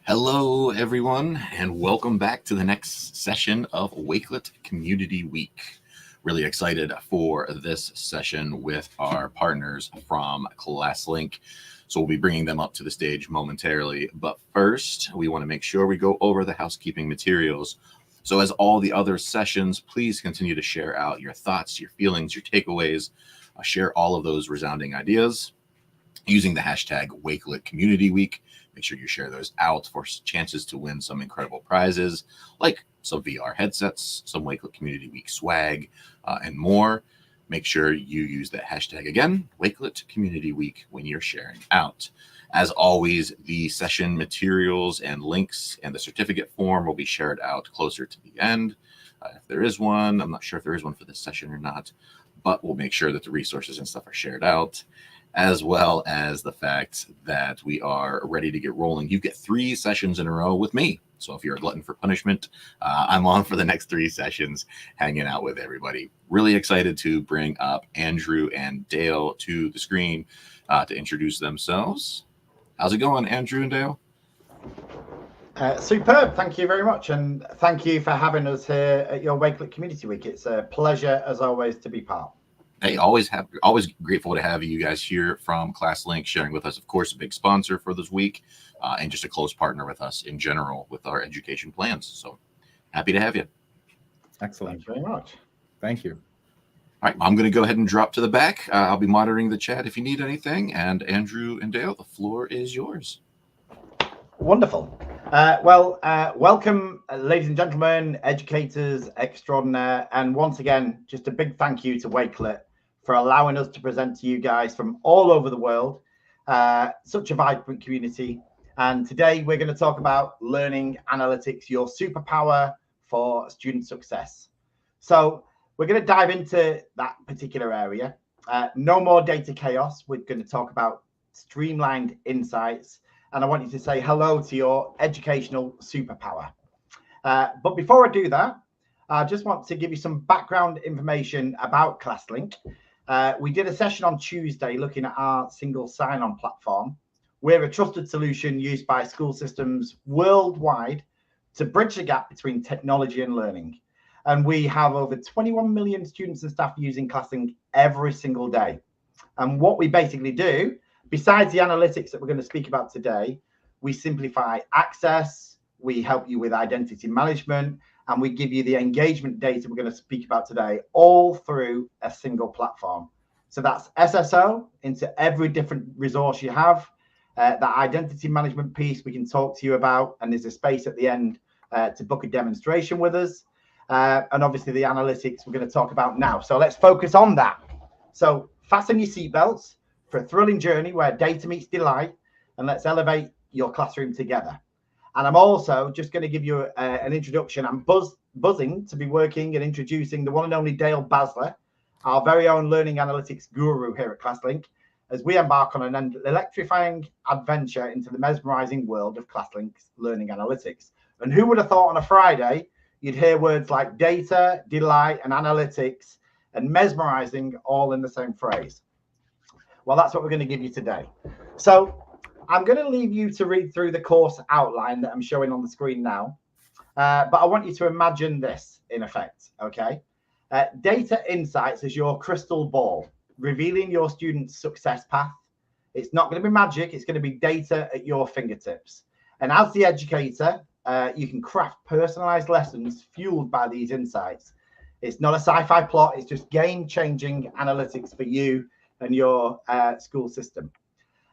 Hello, everyone, and welcome back to the next session of Wakelet Community Week. Really excited for this session with our partners from ClassLink. So we'll be bringing them up to the stage momentarily. But first, we want to make sure we go over the housekeeping materials. So as all the other sessions, please continue to share out your thoughts, your feelings, your takeaways. Share all of those resounding ideas using the hashtag Wakelet Community Week. Make sure you share those out for chances to win some incredible prizes like some VR headsets, some Wakelet Community Week swag, and more. Make sure you use that hashtag again, Wakelet Community Week, when you're sharing out. As always, the session materials and links and the certificate form will be shared out closer to the end. If there is one, I'm not sure if there is one for this session or not, but we'll make sure that the resources and stuff are shared out, as well as the fact that we are ready to get rolling. You get 3 sessions in a row with me. So if you're a glutton for punishment, I'm on for the next 3 sessions, hanging out with everybody. Really excited to bring up Andrew and Dale to the screen to introduce themselves. How's it going, Andrew and Dale? Superb. Thank you very much. And thank you for having us here at your Wakelet Community Week. It's a pleasure, as always, to be part. Hey, always grateful to have you guys here from ClassLink sharing with us. Of course, a big sponsor for this week and just a close partner with us in general with our education plans. So happy to have you. Excellent. Thank you very much. Thank you. All right, I'm going to go ahead and drop to the back. I'll be monitoring the chat if you need anything. And Andrew and Dale, the floor is yours. Wonderful. Welcome, ladies and gentlemen, educators extraordinaire. And once again, just a big thank you to Wakelet for allowing us to present to you guys from all over the world. Such a vibrant community. And today we're going to talk about learning analytics, your superpower for student success. So we're going to dive into that particular area. No more data chaos. We're going to talk about streamlined insights. And I want you to say hello to your educational superpower. But before I do that, I just want to give you some background information about ClassLink. We did a session on Tuesday looking at our single sign-on platform. We're a trusted solution used by school systems worldwide to bridge the gap between technology and learning. And we have over 21 million students and staff using ClassLink every single day. And what we basically do, besides the analytics that we're going to speak about today, we simplify access, we help you with identity management, and we give you the engagement data we're going to speak about today, all through a single platform. So that's SSO into every different resource you have. That identity management piece we can talk to you about, and there's a space at the end to book a demonstration with us. And obviously the analytics we're going to talk about now. So let's focus on that. So fasten your seatbelts for a thrilling journey where data meets delight, and let's elevate your classroom together. And I'm also just going to give you an introduction. I'm buzzing to be working and introducing the one and only Dale Basler, our very own learning analytics guru here at ClassLink, as we embark on an electrifying adventure into the mesmerizing world of ClassLink's learning analytics. And who would have thought on a Friday you'd hear words like data, delight, and analytics and mesmerizing all in the same phrase? Well, that's what we're going to give you today. So I'm going to leave you to read through the course outline that I'm showing on the screen now. But I want you to imagine this in effect, okay? Data insights is your crystal ball, revealing your student's success path. It's not going to be magic. It's going to be data at your fingertips. And as the educator, you can craft personalized lessons fueled by these insights. It's not a sci-fi plot. It's just game-changing analytics for you and your school system.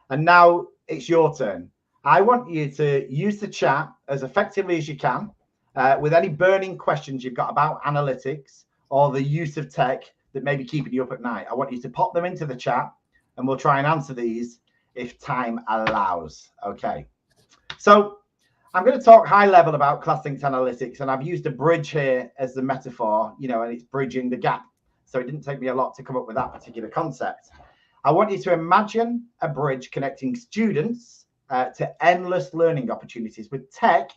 And now it's your turn. I want you to use the chat as effectively as you can with any burning questions you've got about analytics or the use of tech that may be keeping you up at night. I want you to pop them into the chat and we'll try and answer these if time allows. Okay. So I'm going to talk high level about ClassLink's analytics, and I've used a bridge here as the metaphor, and it's bridging the gap. So it didn't take me a lot to come up with that particular concept. I want you to imagine a bridge connecting students to endless learning opportunities with tech,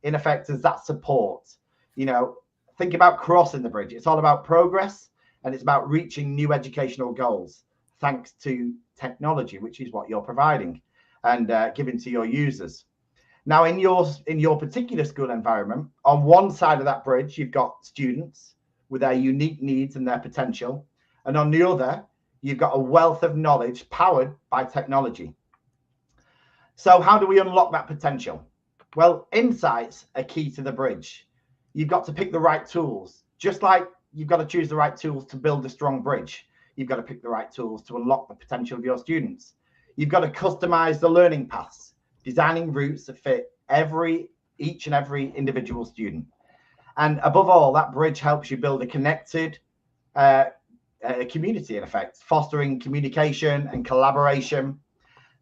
in effect, as that support. Think about crossing the bridge. It's all about progress, and it's about reaching new educational goals, thanks to technology, which is what you're providing and giving to your users. Now, in your particular school environment, on one side of that bridge, you've got students with their unique needs and their potential. And on the other, you've got a wealth of knowledge powered by technology. So how do we unlock that potential? Well, insights are key to the bridge. You've got to pick the right tools. Just like you've got to choose the right tools to build a strong bridge, you've got to pick the right tools to unlock the potential of your students. You've got to customize the learning paths, designing routes that fit each and every individual student. And above all, that bridge helps you build a connected community, in effect, fostering communication and collaboration.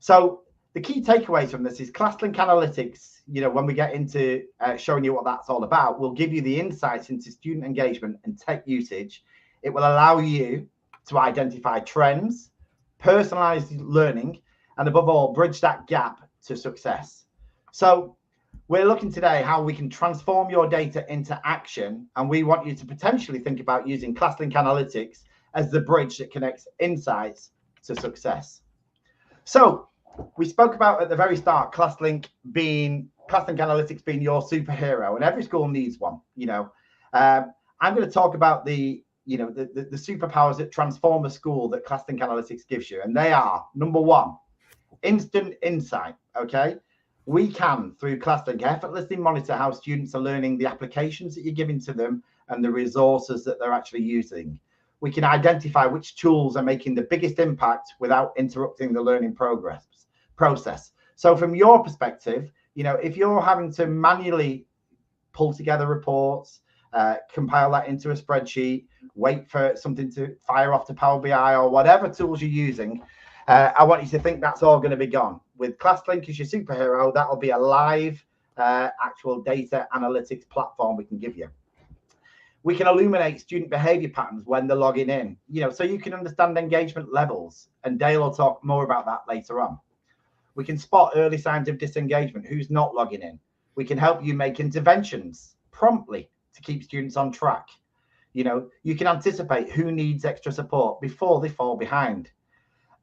So the key takeaways from this is ClassLink Analytics, when we get into showing you what that's all about, will give you the insights into student engagement and tech usage. It will allow you to identify trends, personalized learning, and above all, bridge that gap to success. So we're looking today how we can transform your data into action, and we want you to potentially think about using ClassLink Analytics as the bridge that connects insights to success. So we spoke about at the very start ClassLink Analytics being your superhero, and every school needs one. I'm going to talk about the superpowers that transform a school that ClassLink Analytics gives you, and they are: number one, instant insight. Okay, we can, through ClassLink, effortlessly monitor how students are learning, the applications that you're giving to them, and the resources that they're actually using. We can identify which tools are making the biggest impact without interrupting the learning process. So from your perspective, if you're having to manually pull together reports, compile that into a spreadsheet, wait for something to fire off to Power BI or whatever tools you're using, I want you to think that's all going to be gone. With ClassLink as your superhero, that'll be a live actual data analytics platform we can give you. We can illuminate student behavior patterns when they're logging in, so you can understand engagement levels, and Dale will talk more about that later on. We can spot early signs of disengagement, who's not logging in. We can help you make interventions promptly to keep students on track. You can anticipate who needs extra support before they fall behind.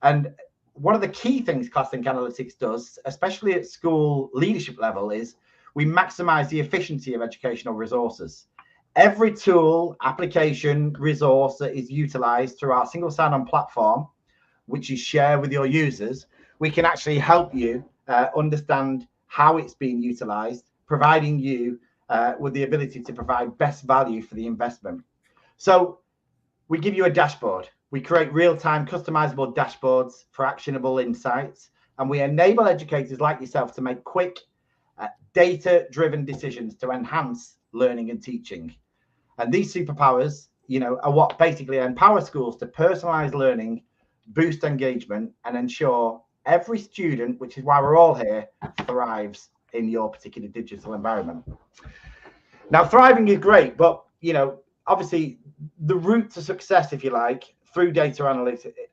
And one of the key things ClassLink Analytics does, especially at school leadership level, is we maximize the efficiency of educational resources. Every tool, application, resource that is utilized through our single sign-on platform, which you share with your users, we can actually help you understand how it's being utilized, providing you with the ability to provide best value for the investment. So we give you a dashboard. We create real-time customizable dashboards for actionable insights, and we enable educators like yourself to make quick, data-driven decisions to enhance learning and teaching. And these superpowers, are what basically empower schools to personalize learning, boost engagement, and ensure every student, which is why we're all here, thrives in your particular digital environment. Now, thriving is great, but, obviously the route to success, if you like, through data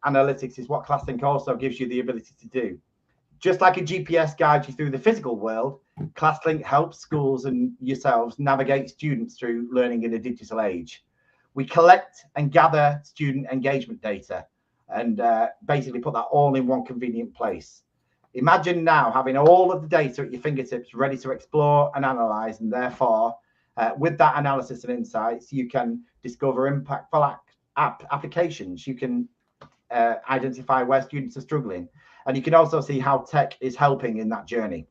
analytics is what ClassLink also gives you the ability to do. Just like a GPS guides you through the physical world, ClassLink helps schools and yourselves navigate students through learning in a digital age. We collect and gather student engagement data and basically put that all in one convenient place. Imagine now having all of the data at your fingertips ready to explore and analyze, and therefore, with that analysis and insights, you can discover impactful applications. You can identify where students are struggling, and you can also see how tech is helping in that journey.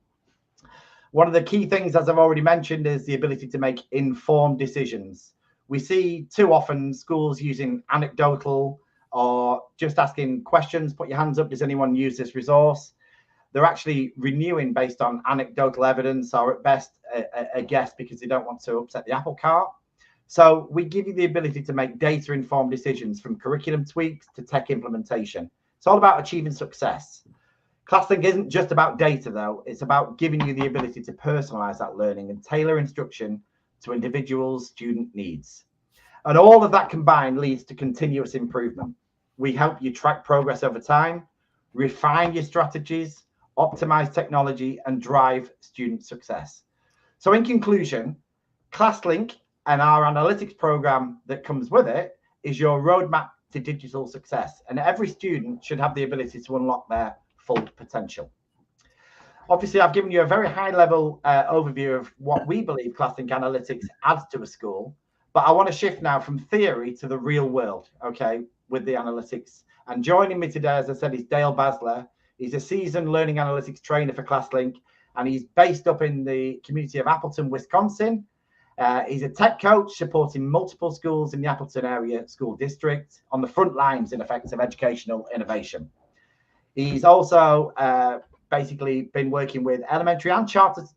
One of the key things, as I've already mentioned, is the ability to make informed decisions. We see too often schools using anecdotal or just asking questions. Put your hands up, does anyone use this resource? They're actually renewing based on anecdotal evidence, or at best a guess, because they don't want to upset the apple cart. So we give you the ability to make data-informed decisions, from curriculum tweaks to tech implementation. It's all about achieving success. ClassLink isn't just about data, though. It's about giving you the ability to personalize that learning and tailor instruction to individual student needs. And all of that combined leads to continuous improvement. We help you track progress over time, refine your strategies, optimize technology, and drive student success. So in conclusion, ClassLink and our analytics program that comes with it is your roadmap to digital success. And every student should have the ability to unlock their full potential. Obviously, I've given you a very high-level overview of what we believe ClassLink Analytics adds to a school, but I want to shift now from theory to the real world, okay, with the analytics. And joining me today, as I said, is Dale Basler. He's a seasoned learning analytics trainer for ClassLink, and he's based up in the community of Appleton, Wisconsin. He's a tech coach supporting multiple schools in the Appleton area school district on the front lines, in effect, of educational innovation. He's also basically been working with elementary and charter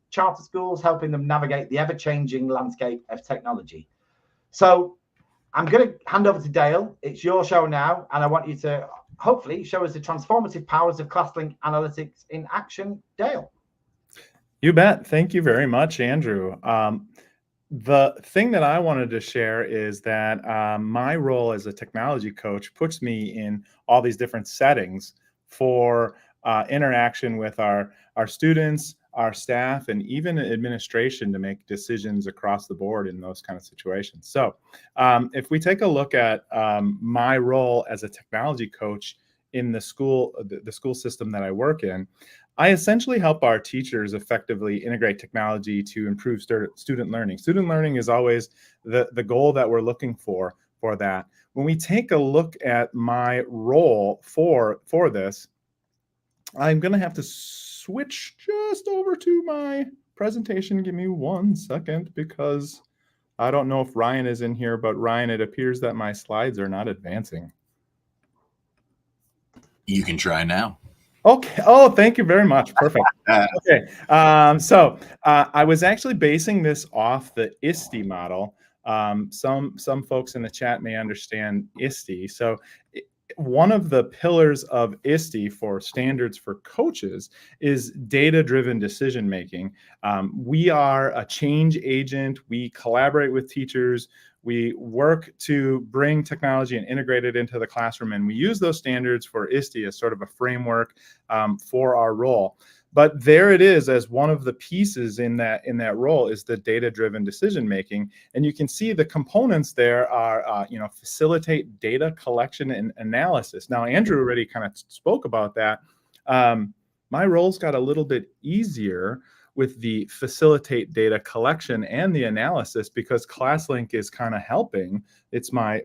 schools, helping them navigate the ever-changing landscape of technology. So I'm going to hand over to Dale. It's your show now, and I want you to hopefully show us the transformative powers of ClassLink Analytics in action. Dale. You bet. Thank you very much, Andrew. The thing that I wanted to share is that my role as a technology coach puts me in all these different settings for interaction with our students, our staff, and even administration to make decisions across the board in those kind of situations. So if we take a look at my role as a technology coach in the school system that I work in, I essentially help our teachers effectively integrate technology to improve student learning. Student learning is always the goal that we're looking for that. When we take a look at my role for this, I'm going to have to switch just over to my presentation. Give me 1 second, because I don't know if Ryan is in here, but Ryan, it appears that my slides are not advancing. You can try now. Okay. Oh, thank you very much. Perfect. Okay. So I was actually basing this off the ISTE model. Some folks in the chat may understand ISTE. So one of the pillars of ISTE for standards for coaches is data-driven decision making. We are a change agent. We collaborate with teachers. We work to bring technology and integrate it into the classroom, and we use those standards for ISTE as sort of a framework for our role. But there it is, as one of the pieces in that role is the data-driven decision making, and you can see the components there are facilitate data collection and analysis. Now, Andrew already kind of spoke about that. My role's got a little bit easier with the facilitate data collection and the analysis, because ClassLink is kind of helping. It's my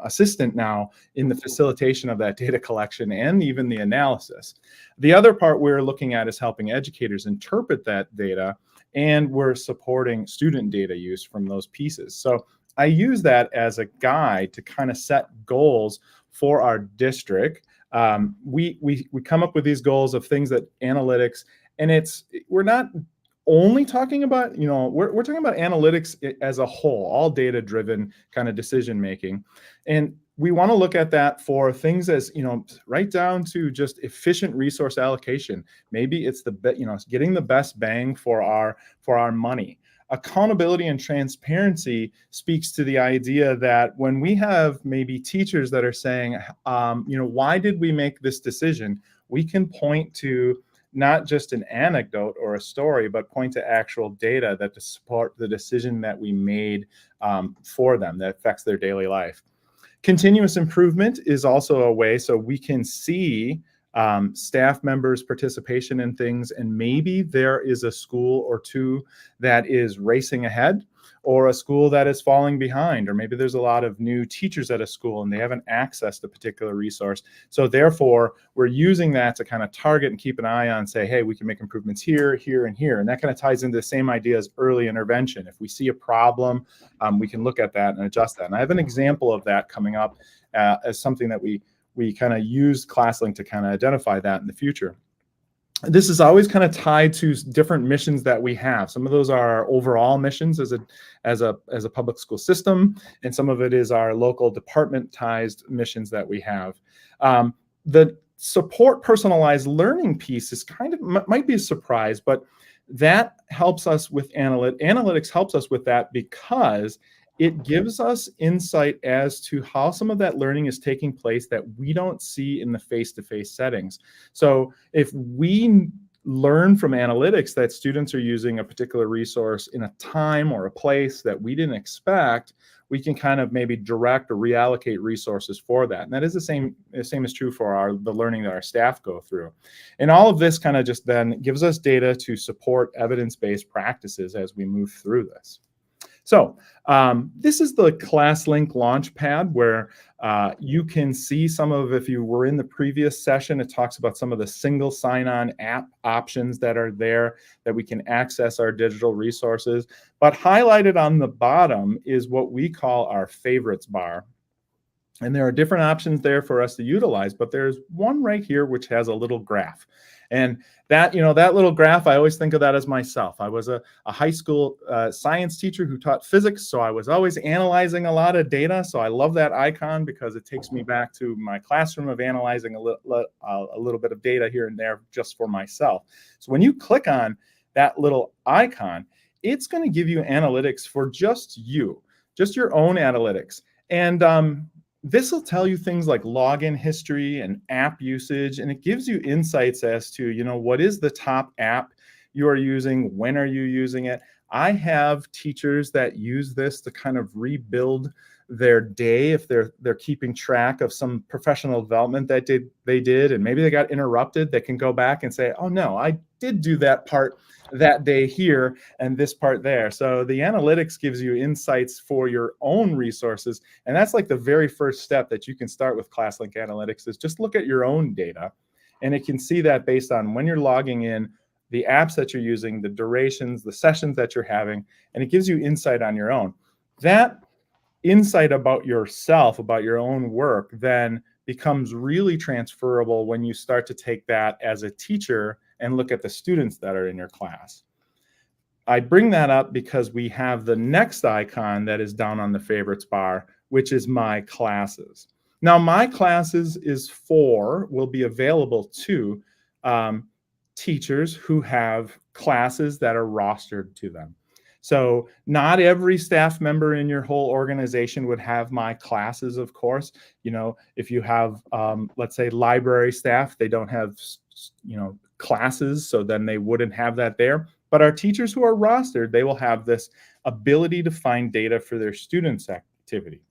assistant now in the facilitation of that data collection and even the analysis. The other part we're looking at is helping educators interpret that data, and we're supporting student data use from those pieces. So I use that as a guide to kind of set goals for our district. We come up with these goals of things that analytics, and we're not only talking about, we're talking about analytics as a whole, all data-driven kind of decision making. And we want to look at that for things as, right down to just efficient resource allocation. Maybe it's getting the best bang for our money. Accountability and transparency speaks to the idea that when we have maybe teachers that are saying, why did we make this decision? We can point to not just an anecdote or a story, but point to actual data that to support the decision that we made for them that affects their daily life. Continuous improvement is also a way so we can see staff members' participation in things, and maybe there is a school or two that is racing ahead, or a school that is falling behind, or maybe there's a lot of new teachers at a school and they haven't accessed a particular resource. So therefore, we're using that to kind of target and keep an eye on, say, hey, we can make improvements here, here, and here. And that kind of ties into the same idea as early intervention. If we see a problem, we can look at that and adjust that. And I have an example of that coming up as something that we kind of use ClassLink to kind of identify that in the future. This is always kind of tied to different missions that we have. Some of those are our overall missions as a public school system, and some of it is our local departmentized missions that we have. The support personalized learning piece is might be a surprise, but that helps us with analytics helps us with that, because it gives us insight as to how some of that learning is taking place that we don't see in the face-to-face settings. So if we learn from analytics that students are using a particular resource in a time or a place that we didn't expect, we can kind of maybe direct or reallocate resources for that. And that is the same is true for the learning that our staff go through. And all of this kind of just then gives us data to support evidence-based practices as we move through this. So this is the ClassLink Launchpad, where you can see some of, if you were in the previous session, it talks about some of the single sign-on app options that are there that we can access our digital resources. But highlighted on the bottom is what we call our favorites bar. And there are different options there for us to utilize, but there's one right here which has a little graph. And that, that little graph, I always think of that as myself. I was a high school science teacher who taught physics, so I was always analyzing a lot of data. So I love that icon because it takes me back to my classroom of analyzing a little bit of data here and there just for myself. So when you click on that little icon, it's going to give you analytics for just your own analytics. And this will tell you things like login history and app usage, and it gives you insights as to, what is the top app you are using, when are you using it. I have teachers that use this to kind of rebuild their day if they're keeping track of some professional development that they did, and maybe they got interrupted. They can go back and say, oh no, I did do that part that day here and this part there. So the analytics gives you insights for your own resources, and that's like the very first step that you can start with ClassLink Analytics, is just look at your own data, and it can see that based on when you're logging in, the apps that you're using, the durations, the sessions that you're having, and it gives you insight on your own. That insight about yourself, about your own work, then becomes really transferable when you start to take that as a teacher and look at the students that are in your class. I bring that up because we have the next icon that is down on the favorites bar, which is My Classes. Now, My Classes will be available to teachers who have classes that are rostered to them. So not every staff member in your whole organization would have My Classes, of course. If you have, let's say, library staff, they don't have, classes, so then they wouldn't have that there. But our teachers who are rostered, they will have this ability to find data for their students' activity.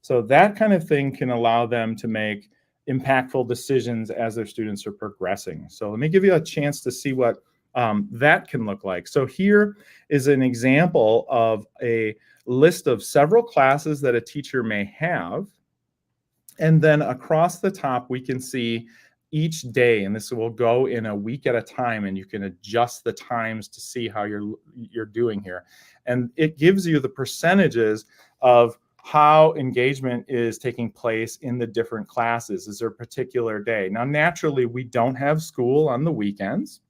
So that kind of thing can allow them to make impactful decisions as their students are progressing. So let me give you a chance to see what that can look like. So here is an example of a list of several classes that a teacher may have. And then across the top, we can see each day, and this will go in a week at a time, and you can adjust the times to see how you're doing here. And it gives you the percentages of how engagement is taking place in the different classes. Is there a particular day? Now, naturally, we don't have school on the weekends.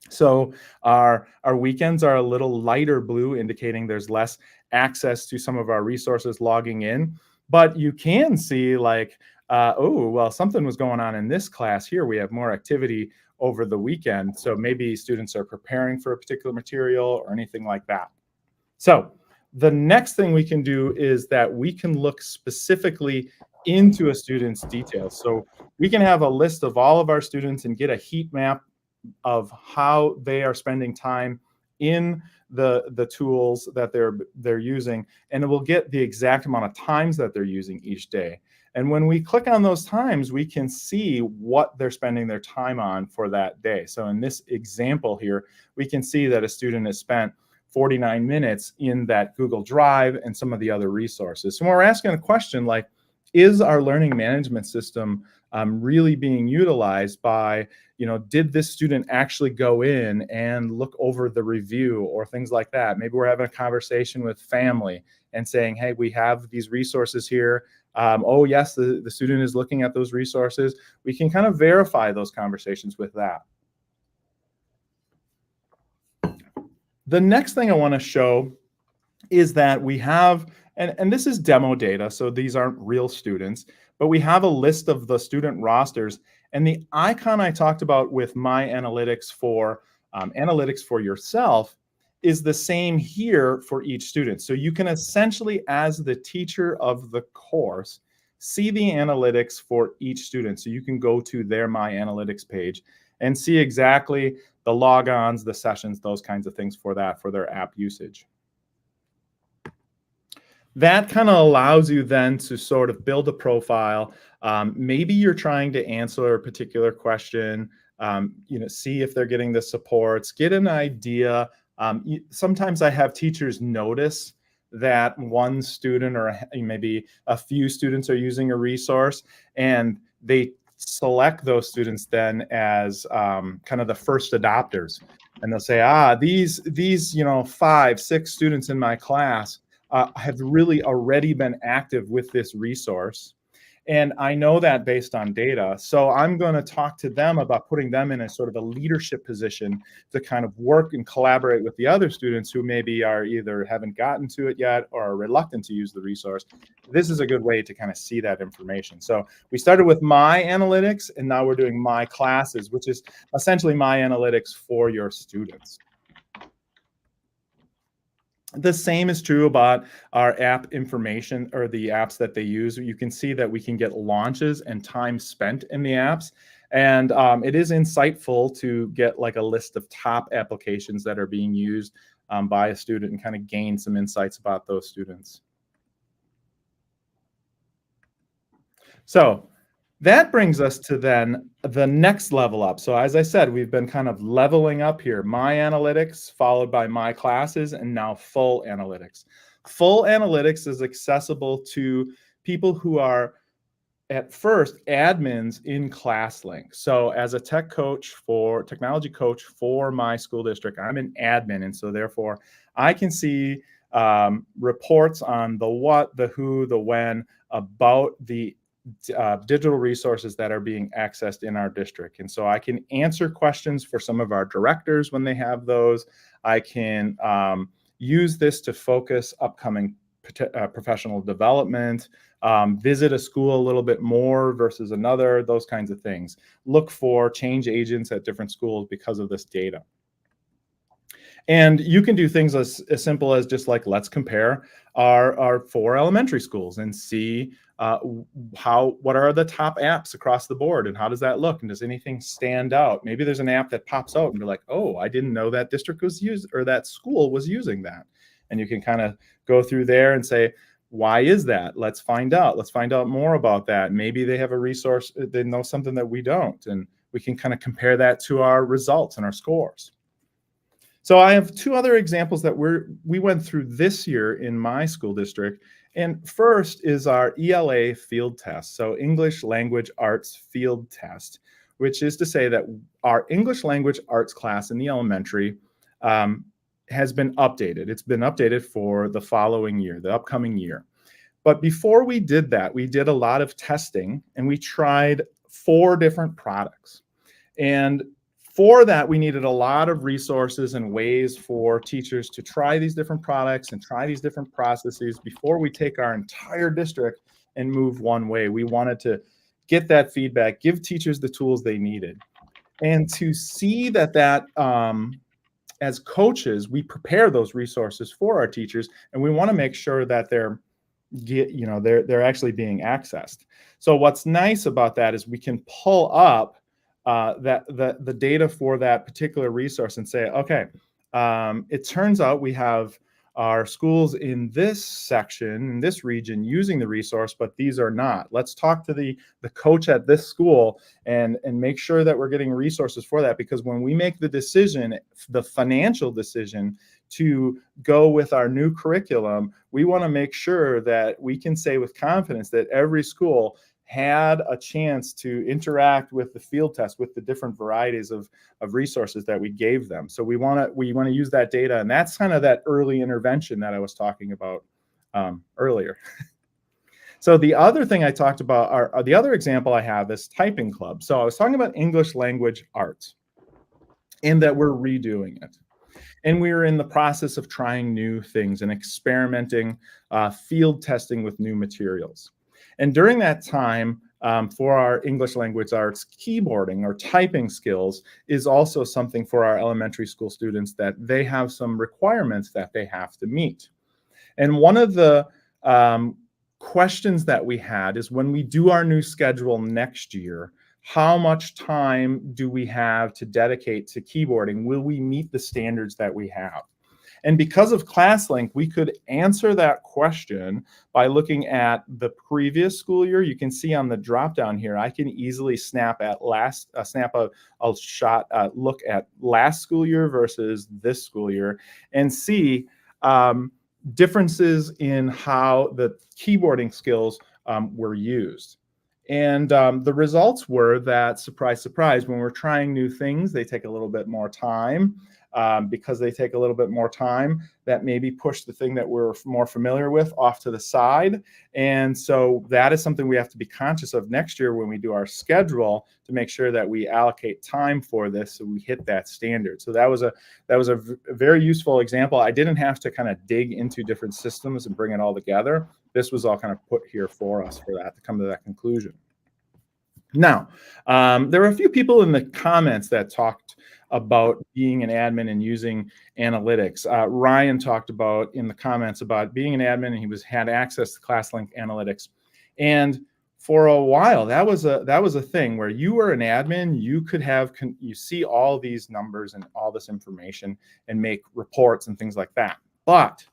So our weekends are a little lighter blue, indicating there's less access to some of our resources logging in. But you can see something was going on in this class here. We have more activity over the weekend. So maybe students are preparing for a particular material or anything like that. So the next thing we can do is that we can look specifically into a student's details. So we can have a list of all of our students and get a heat map of how they are spending time in the tools that they're using, and it will get the exact amount of times that they're using each day. And when we click on those times, we can see what they're spending their time on for that day. So in this example here, we can see that a student has spent 49 minutes in that Google Drive and some of the other resources. So when we're asking a question like, is our learning management system really being utilized by, did this student actually go in and look over the review or things like that? Maybe we're having a conversation with family and saying, hey, we have these resources here. Oh, yes, the student is looking at those resources. We can kind of verify those conversations with that. The next thing I want to show is that we have, and this is demo data, so these aren't real students, but we have a list of the student rosters, and the icon I talked about with My Analytics for analytics for yourself is the same here for each student. So you can essentially, as the teacher of the course, see the analytics for each student. So you can go to their My Analytics page and see exactly the logons, the sessions, those kinds of things for their app usage. That kind of allows you then to sort of build a profile. Maybe you're trying to answer a particular question, see if they're getting the supports, get an idea. Sometimes I have teachers notice that one student or maybe a few students are using a resource, and they select those students then as kind of the first adopters. And they'll say, these 5, 6 students in my class have really already been active with this resource. And I know that based on data. So I'm going to talk to them about putting them in a sort of a leadership position to kind of work and collaborate with the other students who maybe are either haven't gotten to it yet or are reluctant to use the resource. This is a good way to kind of see that information. So we started with My Analytics, and now we're doing My Classes, which is essentially My Analytics for your students. The same is true about our app information or the apps that they use. You can see that we can get launches and time spent in the apps. And it is insightful to get like a list of top applications that are being used by a student and kind of gain some insights about those students. So that brings us to then the next level up. So as I said, we've been kind of leveling up here. My Analytics, followed by My Classes, and now Full Analytics. Full Analytics is accessible to people who are, at first, admins in ClassLink. So as a technology coach for my school district, I'm an admin. And so therefore, I can see reports on the what, the who, the when, about the digital resources that are being accessed in our district. And so I can answer questions for some of our directors when they have those. I can use this to focus upcoming professional development, visit a school a little bit more versus another, those kinds of things. Look for change agents at different schools because of this data. And you can do things as simple as just like, let's compare our 4 elementary schools and see what are the top apps across the board and how does that look? And does anything stand out? Maybe there's an app that pops out and you're like, oh, I didn't know that district was or that school was using that. And you can kind of go through there and say, why is that? Let's find out. Let's find out more about that. Maybe they have a resource, they know something that we don't. And we can kind of compare that to our results and our scores. So I have 2 other examples that we went through this year in my school district. And first is our ELA field test, so English Language Arts field test, which is to say that our English Language Arts class in the elementary has been updated. It's been updated for the following year, the upcoming year. But before we did that, we did a lot of testing and we tried 4 different products. And for that, we needed a lot of resources and ways for teachers to try these different products and try these different processes before we take our entire district and move one way. We wanted to get that feedback, give teachers the tools they needed. And to see that as coaches, we prepare those resources for our teachers, and we want to make sure that they're actually being accessed. So what's nice about that is we can pull up the data for that particular resource and say, okay, it turns out we have our schools in this section, in this region, using the resource, but these are not. Let's talk to the coach at this school and make sure that we're getting resources for that, because when we make the decision, the financial decision to go with our new curriculum, we want to make sure that we can say with confidence that every school had a chance to interact with the field test with the different varieties of resources that we gave them. So we want to use that data, and that's kind of that early intervention that I was talking about earlier. So the other thing I talked about, the other example I have is Typing Club. So I was talking about English Language Arts and that we're redoing it. And we were in the process of trying new things and experimenting, field testing with new materials. And during that time, for our English Language Arts, keyboarding or typing skills is also something for our elementary school students that they have some requirements that they have to meet. And one of the questions that we had is when we do our new schedule next year how much time do we have to dedicate to keyboarding? Will we meet the standards that we have? And because of ClassLink, we could answer that question by looking at the previous school year. You can see on the drop down here, I can easily snap a look at last school year versus this school year and see differences in how the keyboarding skills were used. And the results were that, surprise, surprise, when we're trying new things, they take a little bit more time. Because they take a little bit more time, that maybe push the thing that we're more familiar with off to the side. And so that is something we have to be conscious of next year when we do our schedule, to make sure that we allocate time for this so we hit that standard. So that was a very useful example. I didn't have to kind of dig into different systems and bring it all together. This was all kind of put here for us for that to come to that conclusion. Now, there were a few people in the comments that talked about being an admin and using analytics. Ryan talked about in the comments about being an admin, and he had access to ClassLink analytics. And for a while, that was a thing where you were an admin, you could you see all these numbers and all this information and make reports and things like that. But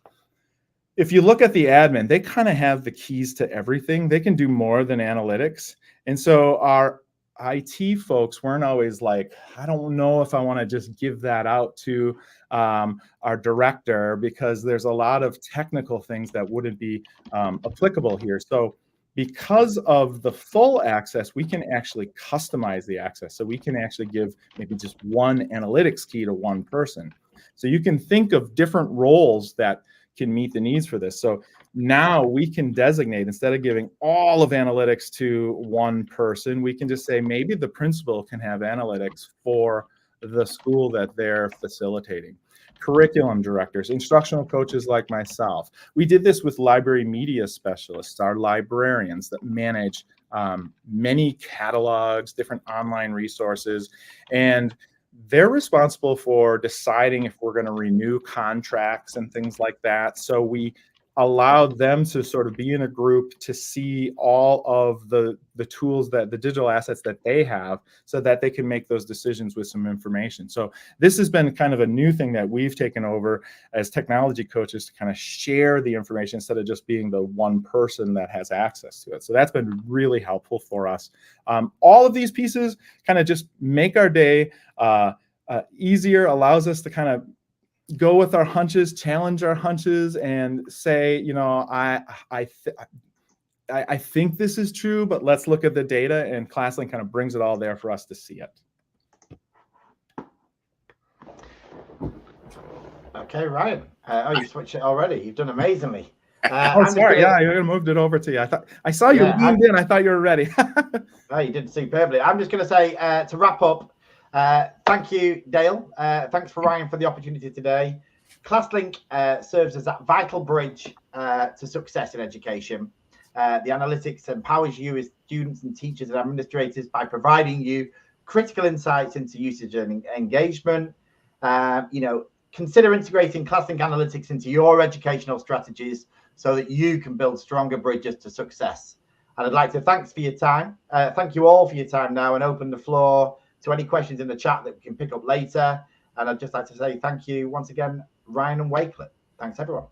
if you look at the admin, they kind of have the keys to everything. They can do more than analytics. And so our IT folks weren't always like, I don't know if I want to just give that out to our director, because there's a lot of technical things that wouldn't be applicable here. So because of the full access, we can actually customize the access. So we can actually give maybe just one analytics key to one person. So you can think of different roles that can meet the needs for this. So now we can designate, instead of giving all of analytics to one person, we can just say maybe the principal can have analytics for the school that they're facilitating. Curriculum directors, instructional coaches like myself. We did this with library media specialists, our librarians that manage many catalogs, different online resources, and they're responsible for deciding if we're going to renew contracts and things like that. So we allowed them to sort of be in a group to see all of the tools, that the digital assets that they have, so that they can make those decisions with some information. So this has been kind of a new thing that we've taken over as technology coaches, to kind of share the information instead of just being the one person that has access to it. So that's been really helpful for us. All of these pieces kind of just make our day easier, allows us to kind of go with our hunches, challenge our hunches, and say, you know, I think this is true, but let's look at the data, and ClassLink kind of brings it all there for us to see it. Okay, Ryan. Oh, you switched it already. You've done amazingly. Sorry. Yeah, you moved it over to you. I saw you leaned in. I thought you were ready. Oh, you did superbly. I'm just going to say, to wrap up, thank you, Dale. Thanks for Ryan for the opportunity today. ClassLink serves as that vital bridge to success in education. The analytics empowers you as students and teachers and administrators by providing you critical insights into usage and engagement. Consider integrating ClassLink analytics into your educational strategies so that you can build stronger bridges to success. And I'd like to thank you all for your time now, and open the floor to any questions in the chat that we can pick up later. And I'd just like to say thank you once again, Ryan and Wakelet. Thanks, everyone.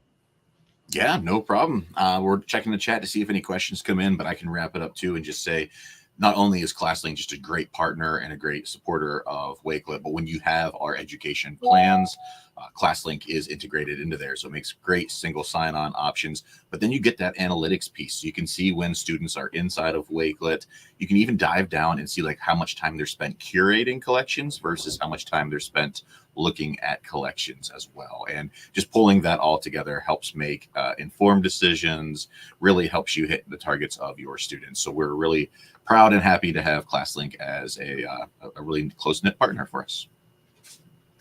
Yeah, no problem. We're checking the chat to see if any questions come in, but I can wrap it up too and just say, not only is ClassLink just a great partner and a great supporter of Wakelet, but when you have our education plans, ClassLink is integrated into there. So it makes great single sign-on options. But then you get that analytics piece. So you can see when students are inside of Wakelet. You can even dive down and see like how much time they're spent curating collections versus how much time they're spent looking at collections as well. And just pulling that all together helps make informed decisions, really helps you hit the targets of your students. So we're really proud and happy to have ClassLink as a really close-knit partner for us.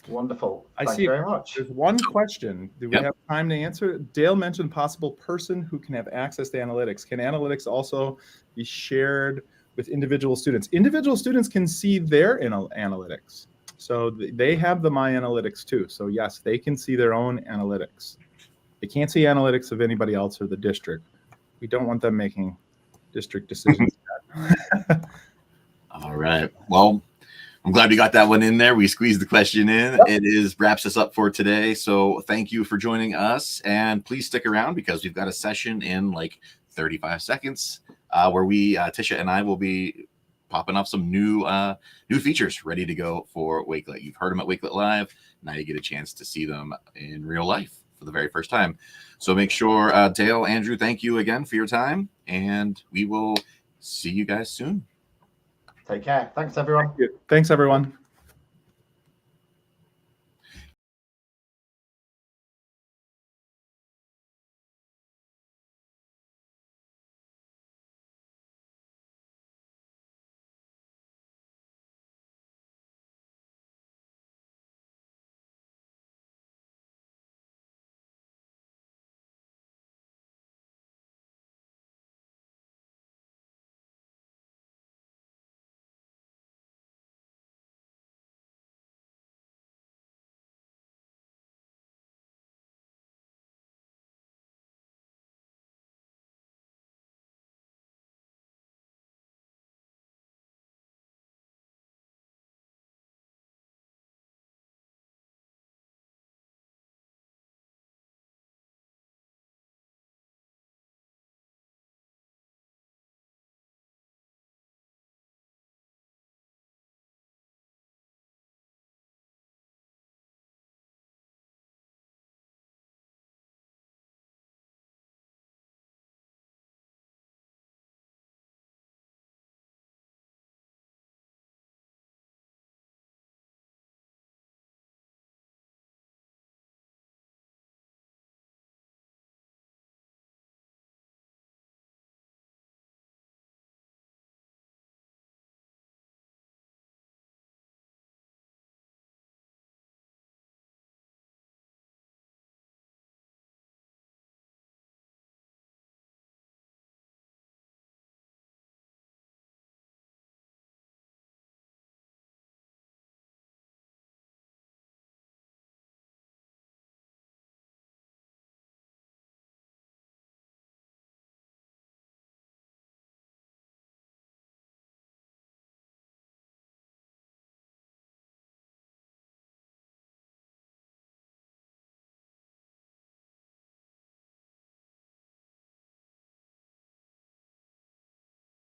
Wonderful. I Thanks see very much. There's one question. Do we have time to answer? Dale mentioned possible person who can have access to analytics. Can analytics also be shared with individual students? Individual students can see their analytics. So they have the My Analytics too. So yes, they can see their own analytics. They can't see analytics of anybody else or the district. We don't want them making district decisions. All right. right. Well, I'm glad we got that one in there. We squeezed the question in. Yep. It wraps us up for today. So thank you for joining us, and please stick around because we've got a session in like 35 seconds where Tisha and I will be popping up some new features ready to go for Wakelet. You've heard them at Wakelet Live. Now you get a chance to see them in real life for the very first time. So make sure, Dale, Andrew, thank you again for your time, and we will see you guys soon. Take care. Thanks, everyone. Thanks, everyone.